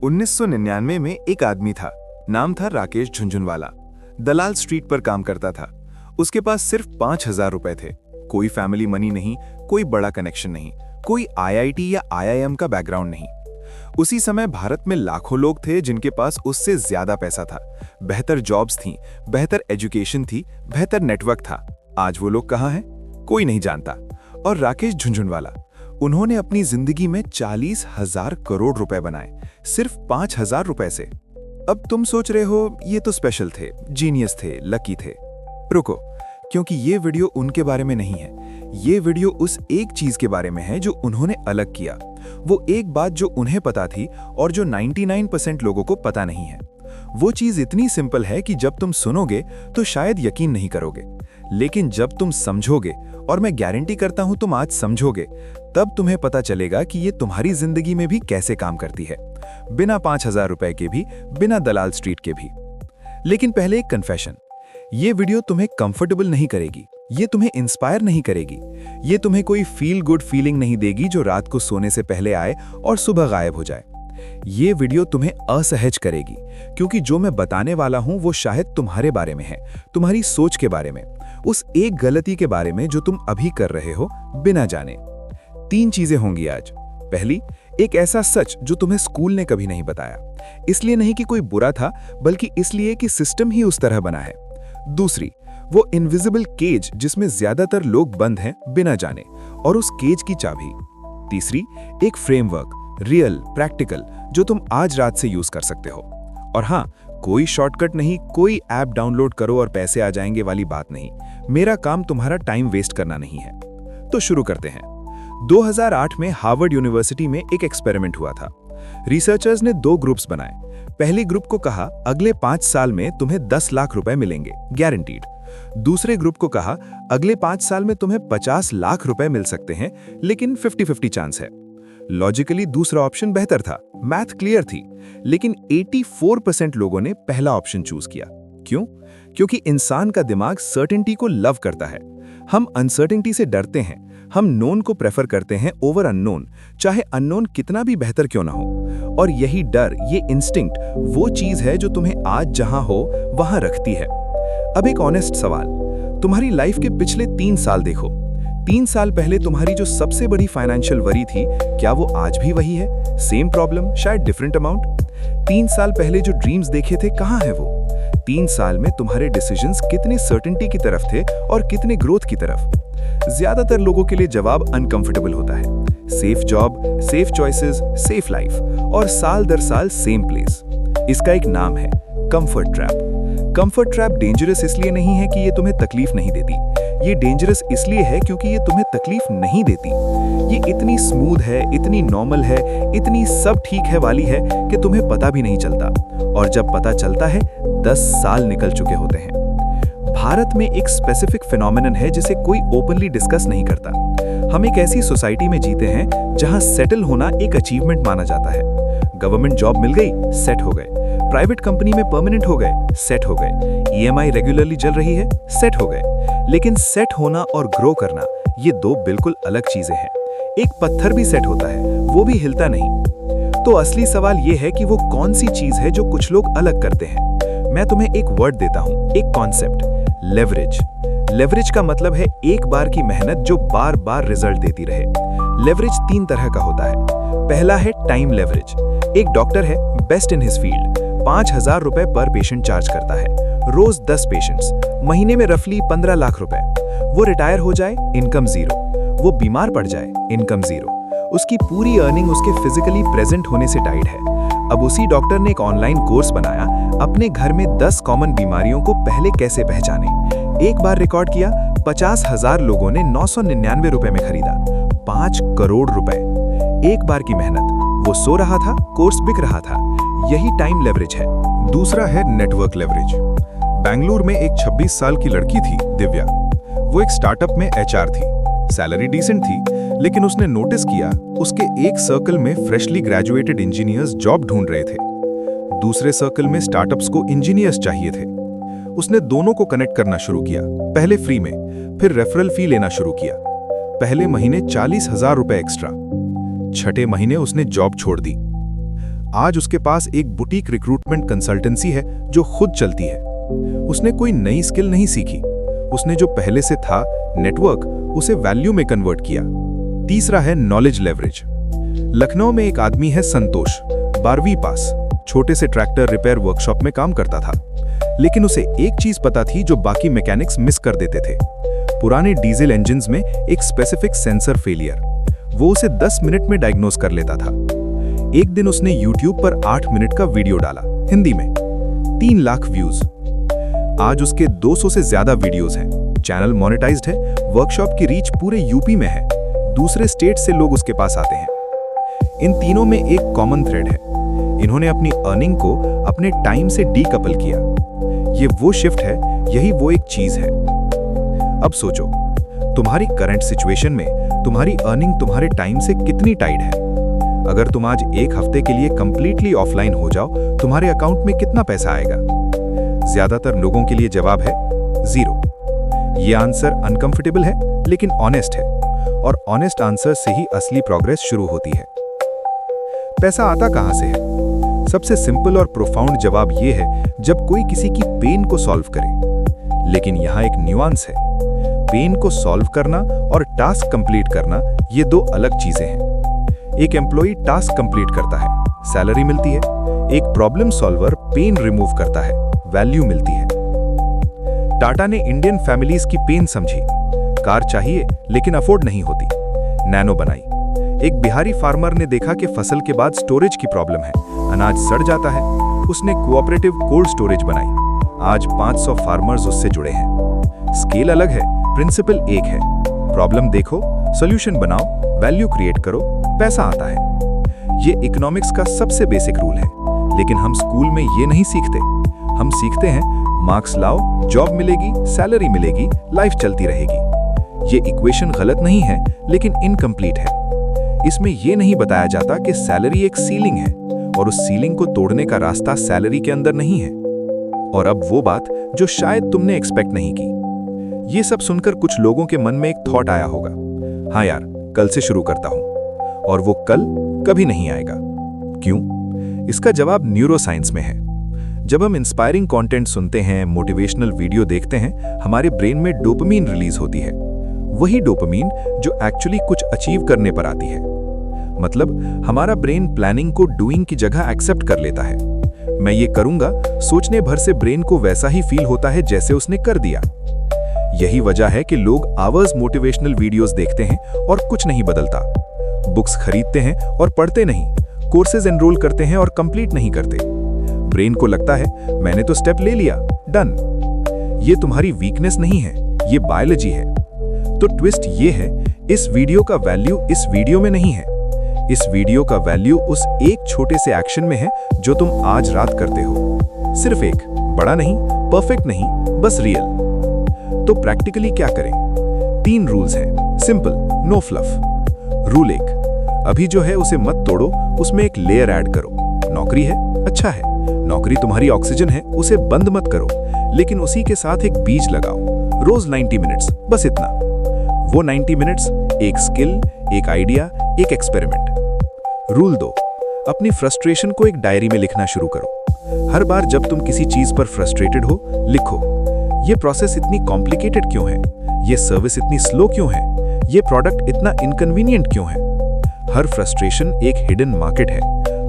1999 में एक आदमी था। नाम था राकेश झुंझुनवाला। दलाल स्ट्रीट पर काम करता था। उसके पास सिर्फ 5,000 रुपए थे। कोई फैमिली मनी नहीं, कोई बड़ा कनेक्शन नहीं, कोई आईआईटी या आईआईएम का बैकग्राउंड नहीं। उसी समय भारत में लाखों लोग थे जिनके पास उससे ज्यादा पैसा था, बेहतर जॉब्स थीं, बेहतर एजुकेशन थी, बेहतर नेटवर्क था। आज वो लोग कहाँ हैं? कोई नहीं जानता। और राकेश झुंझुनवाला, उन्होंने अपनी जिंदगी में 40,000 करोड़ रुपए बनाए, सिर्फ 5,000 रुपए से। अब तुम सोच रहे हो ये तो स्पेशल थे, जीनियस थे, लकी थे। रुको, क्योंकि ये वीडियो उनके बारे में नहीं है। ये वीडियो उस एक चीज के बारे में है जो उन्होंने अलग किया। वो एक बात जो उन्हें पता थी और जो 99% लोगों को पता नहीं है। वो चीज इतनी सिंपल है कि जब तुम सुनोगे तो शायद यकीन नहीं करोगे, लेकिन जब तुम समझोगे, और मैं गारंटी करता हूं तुम आज समझोगे, तब तुम्हें पता चलेगा कि ये तुम्हारी जिंदगी में भी कैसे काम करती है, बिना 5,000 रुपए के भी, बिना दलाल स्ट्रीट के भी। लेकिन पहले एक कन्फेशन। ये वीडियो तुम्हें कंफर्टेबल नहीं करेगी, ये तुम्हें इंस्पायर नहीं करेगी, ये तुम्हें कोई फील गुड फीलिंग नहीं देगी जो रात को सोने से पहले आए और सुबह गायब हो जाए। ये वीडियो तुम्हें असहज करेगी, क्योंकि जो मैं बताने वाला हूं वो शायद तुम्हारे बारे में है, तुम्हारी सोच के बारे में, उस एक गलती के बारे में जो तुम अभी कर रहे हो बिना जाने। 3 चीजें होंगी आज। पहली, एक ऐसा सच जो तुम्हें स्कूल ने कभी नहीं बताया, इसलिए नहीं कि कोई बुरा था, बल्कि इसलिए कि सिस्टम ही उस तरह बना है। दूसरी, वो इनविजिबल केज जिसमें ज्यादातर लोग बंद हैं बिना जाने, और उस केज की चाबी। तीसरी, एक फ्रेमवर्क, रियल, प्रैक्टिकल, जो तुम आज रात से यूज कर सकते हो। और हाँ, कोई शॉर्टकट नहीं, कोई ऐप डाउनलोड करो और पैसे आ जाएंगे वाली बात नहीं। मेरा काम तुम्हारा टाइम वेस्ट करना नहीं है। तो शुरू करते हैं। 2008 में हार्वर्ड यूनिवर्सिटी में एक एक्सपेरिमेंट हुआ था। रिसर्चर्स ने 2 ग्रुप्स बनाए। पहले ग्रुप को कहा अगले 5 साल में तुम्हें 10 लाख रुपए मिलेंगे, गारंटीड। दूसरे ग्रुप को कहा अगले 5 साल में तुम्हें 50 लाख रुपए मिल सकते हैं, लेकिन 50-50 चांस है। लॉजिकली दूसरा ऑप्शन बेहतर था, मैथ क्लियर थी, लेकिन 84% लोगों ने पहला ऑप्शन चूज किया। क्यों? क्योंकि इंसान का दिमाग सर्टेनिटी को लव करता है। हम अनसर्टेनिटी से डरते हैं। हम नोन को प्रेफर करते हैं ओवर अननोन, चाहे अननोन कितना भी बेहतर क्यों ना हो। और यही डर, ये इंस्टिंक्ट, वो चीज है जो तुम्हें आज जहां हो वहां रखती है। अब एक ऑनेस्ट सवाल, तुम्हारी लाइफ के पिछले 3 साल देखो। 3 साल पहले तुम्हारी जो सबसे बड़ी फाइनेंशियल वरी थी, क्या वो आज भी वही है? सेम प्रॉब्लम, शायद डिफरेंट अमाउंट। 3 साल पहले जो ड्रीम्स देखे थे, कहाँ है वो? 3 साल में तुम्हारे डिसीजंस कितने सर्टेनिटी की तरफ थे और कितने ग्रोथ की तरफ? ज्यादातर लोगों के लिए जवाब अनकंफर्टेबल होता है। Safe job, safe choices, safe life, और साल दर साल सेम प्लेस। इसका एक नाम है comfort trap. Comfort trap dangerous इसलिए नहीं है कि ये तुम्हें तकलीफ नहीं देती, ये डेंजरस इसलिए है क्योंकि ये तुम्हें तकलीफ नहीं देती। ये इतनी स्मूथ है, इतनी नॉर्मल है, इतनी सब ठीक है वाली है कि तुम्हें पता भी नहीं चलता, और जब पता चलता है 10 साल निकल चुके होते हैं। भारत में एक स्पेसिफिक फिनोमेनन है जिसे कोई ओपनली डिस्कस नहीं करता। हम एक ऐसी सोसाइटी में जीते हैं जहां सेटल होना एक अचीवमेंट माना जाता है। गवर्नमेंट जॉब मिल गई, सेट हो गए। प्राइवेट कंपनी में परमानेंट हो गए, सेट हो गए। ईएमआई रेगुलरली चल रही है, सेट हो गए। लेकिन सेट होना और ग्रो करना, ये 2 बिल्कुल अलग चीजें हैं। एक पत्थर भी सेट होता है, वो भी हिलता नहीं। तो असली सवाल ये है कि वो कौन सी चीज है जो कुछ लोग अलग करते हैं। मैं तुम्हें एक वर्ड देता हूं, एक कॉन्सेप्ट, लेवरेज। लेवरेज का मतलब है एक बार की मेहनत जो बार बार रिजल्ट देती रहे। लेवरेज 3 तरह का होता है। पहला है टाइम लेवरेज। एक डॉक्टर है, बेस्ट इन हिज फील्ड, 5,000 रुपए पर पेशेंट चार्ज करता है। रोज 10 पेशेंट्स, महीने में रफली 15 लाख रुपए। वो रिटायर हो जाए, इनकम 0। वो बीमार पड़ जाए, इनकम 0। उसकी पूरी अर्निंग उसके फिजिकली प्रेजेंट होने से टाइड है। अब उसी डॉक्टर ने एक ऑनलाइन कोर्स बनाया, अपने घर में 10 कॉमन बीमारियों को पहले कैसे पहचाने। एक बार रिकॉर्ड किया, 50,000 लोगों ने 999 रुपए में खरीदा। 5 करोड़ रुपए, एक बार की मेहनत। वो सो रहा था, कोर्स बिक रहा था। यही टाइम लेवरेज है। दूसरा है नेटवर्क लेवरेज। बेंगलुरु में एक 26 साल की लड़की थी, दिव्या। वो एक स्टार्टअप में एचआर थी। सैलरी डिसेंट थी, लेकिन उसने नोटिस किया उसके एक सर्कल में फ्रेशली ग्रेजुएटेड इंजीनियर्स जॉब ढूंढ रहे थे। दूसरे सर्कल में स्टार्टअप्स को इंजीनियर्स चाहिए थे। उसने दोनों को कनेक्ट करना शुरू किया, पहले फ्री में, फिर रेफरल फी लेना शुरू किया। पहले महीने 40,000 रुपए एक्स्ट्रा। 6ठे महीने उसने जॉब छोड़ दी। आज उसके पास एक बुटीक रिक्रूटमेंट कंसल्टेंसी है जो खुद चलती है। उसने कोई नई स्किल नहीं सीखी, उसने जो पहले से था नेटवर्क, उसे वैल्यू में कन्वर्ट किया। तीसरा है नॉलेज लेवरेज। लखनऊ में एक आदमी है संतोष, 12वीं पास, छोटे से ट्रैक्टर रिपेयर वर्कशॉप में काम करता था। लेकिन उसे एक चीज पता थी जो बाकी मैकेनिक्स मिस कर देते थे। पुराने डीजल इंजन्स में एक स्पेसिफिक सेंसर फेलियर, वो उसे 10 मिनट में डायग्नोज कर लेता था। एक दिन उसने YouTube पर 8 मिनट का वीडियो डाला, हिंदी में, 3 लाख व्यूज। आज उसके 200 से ज्यादा वीडियोस हैं, चैनल मोनेटाइज्ड है, वर्कशॉप की रीच पूरे यूपी में है, दूसरे स्टेट से लोग उसके पास आते हैं। इन तीनों में एक कॉमन थ्रेड है, इन्होंने अपनी अर्निंग को अपने टाइम से डीकपल किया। ये वो शिफ्ट है, यही वो एक चीज है। अब सोचो, तुम्हारी करंट सिचुएशन में तुम्हारी अर्निंग तुम्हारे टाइम से कितनी टाइड है? अगर तुम आज एक हफ्ते के लिए कंप्लीटली ऑफलाइन हो जाओ, तुम्हारे अकाउंट में कितना पैसा आएगा? ज्यादातर लोगों के लिए जवाब है 0। ये आंसर अनकंफर्टेबल है लेकिन ऑनेस्ट है, और ऑनेस्ट आंसर से ही असली प्रोग्रेस शुरू होती है। पैसा आता कहां से है? सबसे सिंपल और प्रोफाउंड जवाब यह है, जब कोई किसी की पेन को सॉल्व करे। लेकिन यहां एक न्यूआंस है, पेन को सॉल्व करना और टास्क कंप्लीट करना, ये 2 अलग चीजें हैं। एक एम्प्लॉई टास्क कंप्लीट करता है, सैलरी मिलती है। एक प्रॉब्लम सॉल्वर पेन रिमूव करता है, वैल्यू मिलती है। टाटा ने इंडियन फैमिलीज की पेन समझी, कार चाहिए लेकिन अफोर्ड नहीं होती, नैनो बनाई। एक बिहारी फार्मर ने देखा कि फसल के बाद स्टोरेज की प्रॉब्लम है, अनाज सड़ जाता है, उसने कोऑपरेटिव कोल्ड स्टोरेज बनाई। आज 500 फार्मर्स उससे जुड़े हैं। स्केल अलग है, प्रिंसिपल एक है। प्रॉब्लम देखो, सॉल्यूशन बनाओ, वैल्यू क्रिएट करो, पैसा आता है। ये इकोनॉमिक्स का सबसे बेसिक रूल है, लेकिन हम स्कूल में ये नहीं सीखते। हम सीखते हैं मार्क्स लाओ, जॉब मिलेगी, सैलरी मिलेगी, लाइफ चलती रहेगी। ये इक्वेशन गलत नहीं है, लेकिन इनकम्प्लीट है। इसमें यह नहीं बताया जाता कि सैलरी एक सीलिंग है और उस सीलिंग को तोड़ने का रास्ता सैलरी के अंदर नहीं है। और अब वो बात जो शायद तुमने एक्सपेक्ट नहीं की। ये सब सुनकर कुछ लोगों के मन में एक थॉट आया होगा, हाँ यार, कल से शुरू करता हूं, और वो कल कभी नहीं आएगा। क्यों? इसका जवाब न्यूरोसाइंस में है। जब हम इंस्पायरिंग कंटेंट सुनते हैं, मोटिवेशनल वीडियो देखते हैं, हमारे ब्रेन में डोपामीन रिलीज होती है। वही डोपामीन जो एक्चुअली कुछ अचीव करने पर आती है। मतलब हमारा ब्रेन प्लानिंग को डूइंग की जगह एक्सेप्ट कर लेता है। मैं ये करूंगा, सोचने भर से ब्रेन को वैसा ही फील होता है जैसे उसने कर दिया। यही वजह है कि लोग आवर्स मोटिवेशनल वीडियोस देखते हैं और कुछ नहीं बदलता। बुक्स खरीदते हैं और पढ़ते नहीं, कोर्सेज एनरोल करते हैं और कंप्लीट नहीं करते। ब्रेन को लगता है मैंने तो स्टेप ले लिया, डन। ये तुम्हारी वीकनेस नहीं है, ये बायोलॉजी है। तो ट्विस्ट ये है, इस वीडियो का वैल्यू इस वीडियो में नहीं है। इस वीडियो का वैल्यू उस एक छोटे से एक्शन में है जो तुम आज रात करते हो। सिर्फ एक, बड़ा नहीं, परफेक्ट नहीं, बस रियल। तो प्रैक्टिकली क्या करें? 3 रूल्स हैं, सिंपल, नो फ्लफ। रूल 1, अभी जो है उसे मत तोड़ो, उसमें एक लेयर ऐड करो। नौकरी है, अच्छा है, नौकरी तुम्हारी ऑक्सीजन है, उसे बंद मत करो, लेकिन उसी के साथ एक बीज लगाओ, रोज 90 मिनट्स, बस इतना। वो 90 मिनट्स, एक स्किल, एक आइडिया, एक एक्सपेरिमेंट। रूल 2, अपनी फ्रस्ट्रेशन को एक डायरी में लिखना शुरू करो। हर बार जब तुम किसी चीज पर फ्रस्ट्रेटेड हो, लिखो, ये प्रोसेस इतनी कॉम्प्लिकेटेड क्यों है, ये सर्विस इतनी स्लो क्यों है, ये प्रोडक्ट इतना इनकन्वीनियंट क्यों है। हर फ्रस्ट्रेशन एक हिडन मार्केट है,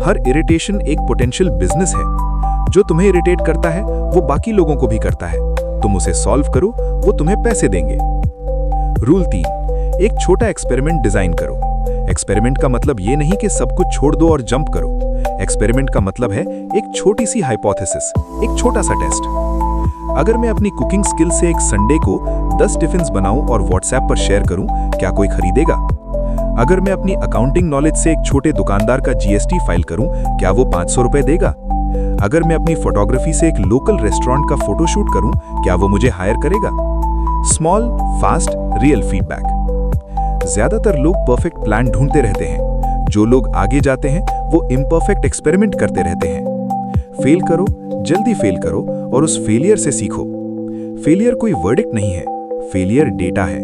हर इरिटेशन एक पोटेंशियल बिजनेस है। जो तुम्हें इरिटेट करता है वो बाकी लोगों को भी करता है, तुम उसे सॉल्व करो, वो तुम्हें पैसे देंगे। रूल 3, एक छोटा एक्सपेरिमेंट डिजाइन करो। एक्सपेरिमेंट का मतलब ये नहीं कि सब कुछ छोड़ दो और जंप करो। एक्सपेरिमेंट का मतलब है एक छोटी सी हाइपोथेसिस, एक छोटा सा टेस्ट। अगर मैं अपनी कुकिंग स्किल से एक संडे को 10 टिफिन्स बनाऊं और व्हाट्सएप पर शेयर करूं, क्या कोई खरीदेगा? अगर मैं अपनी अकाउंटिंग नॉलेज से एक छोटे दुकानदार का GST फाइल करूं, क्या वो 500 रुपए देगा? अगर मैं अपनी फोटोग्राफी से एक लोकल रेस्टोरेंट का फोटोशूट करूं, क्या वो मुझे हायर करेगा? Small, fast, real feedback. ज्यादातर लोग परफेक्ट प्लान ढूंढते रहते हैं, जो लोग आगे जाते हैं वो इम्परफेक्ट एक्सपेरिमेंट करते रहते हैं। फेल करो, जल्दी फेल करो और उस फेलियर से सीखो। फेलियर कोई वर्डिक्ट नहीं है, फेलियर डेटा है।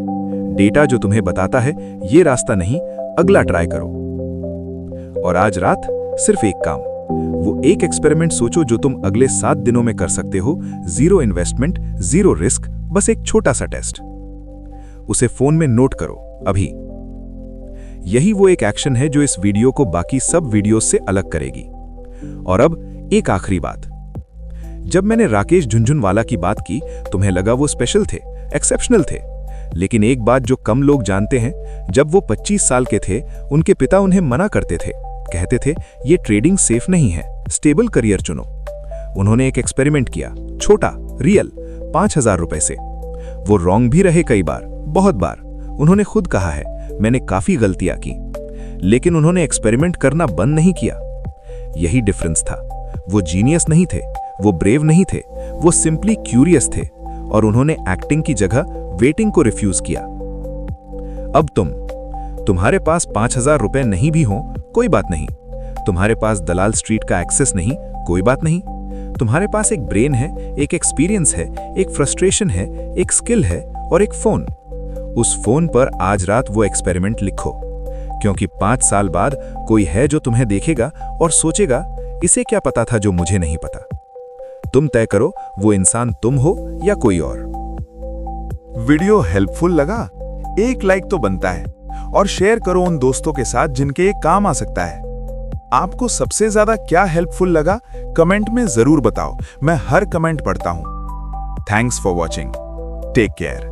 डेटा जो तुम्हें बताता है ये रास्ता नहीं, अगला ट्राई करो। और आज रात सिर्फ एक काम, वो एक एक्सपेरिमेंट सोचो जो तुम अगले 7 दिनों में कर सकते हो। 0 इन्वेस्टमेंट, 0 रिस्क, बस एक छोटा सा टेस्ट। उसे फोन में नोट करो अभी। यही वो एक एक्शन है जो इस वीडियो को बाकी सब वीडियोस से अलग करेगी। और अब एक आखिरी बात। जब मैंने राकेश झुनझुनवाला की बात की, तुम्हें लगा वो स्पेशल थे, एक्सेप्शनल थे। लेकिन एक बात जो कम लोग जानते हैं, जब वो 25 साल के थे, उनके पिता उन्हें मना करते थे, कहते थे ये ट्रेडिंग सेफ नहीं है, स्टेबल करियर चुनो। उन्होंने एक एक्सपेरिमेंट किया, छोटा, रियल, 5000 रुपए से। वो रॉन्ग भी रहे कई बार, बहुत बार। उन्होंने खुद कहा है, मैंने काफी गलतियां की, लेकिन उन्होंने एक्सपेरिमेंट करना बंद नहीं किया। यही डिफरेंस था। वो जीनियस नहीं थे, वो ब्रेव नहीं थे, वो सिंपली क्यूरियस थे, और उन्होंने एक्टिंग की जगह वेटिंग को रिफ्यूज किया। अब तुम्हारे पास 5000 रुपए नहीं भी हो, कोई बात नहीं। तुम्हारे पास दलाल स्ट्रीट का एक्सेस नहीं, कोई बात नहीं। तुम्हारे पास एक ब्रेन है, एक एक्सपीरियंस है, एक फ्रस्ट्रेशन है, एक स्किल है और एक फोन। उस फोन पर आज रात वो एक्सपेरिमेंट लिखो, क्योंकि 5 साल बाद कोई है जो तुम्हें देखेगा और सोचेगा, इसे क्या पता था जो मुझे नहीं पता। तुम तय करो, वो इंसान तुम हो या कोई और। वीडियो हेल्पफुल लगा? एक लाइक तो बनता है, और शेयर करो उन दोस्तों के साथ जिनके ये काम आ सकता है। आपको सबसे ज्यादा क्या हेल्पफुल लगा, कमेंट में जरूर बताओ। मैं हर कमेंट पढ़ता हूं। Thanks for watching. Take care.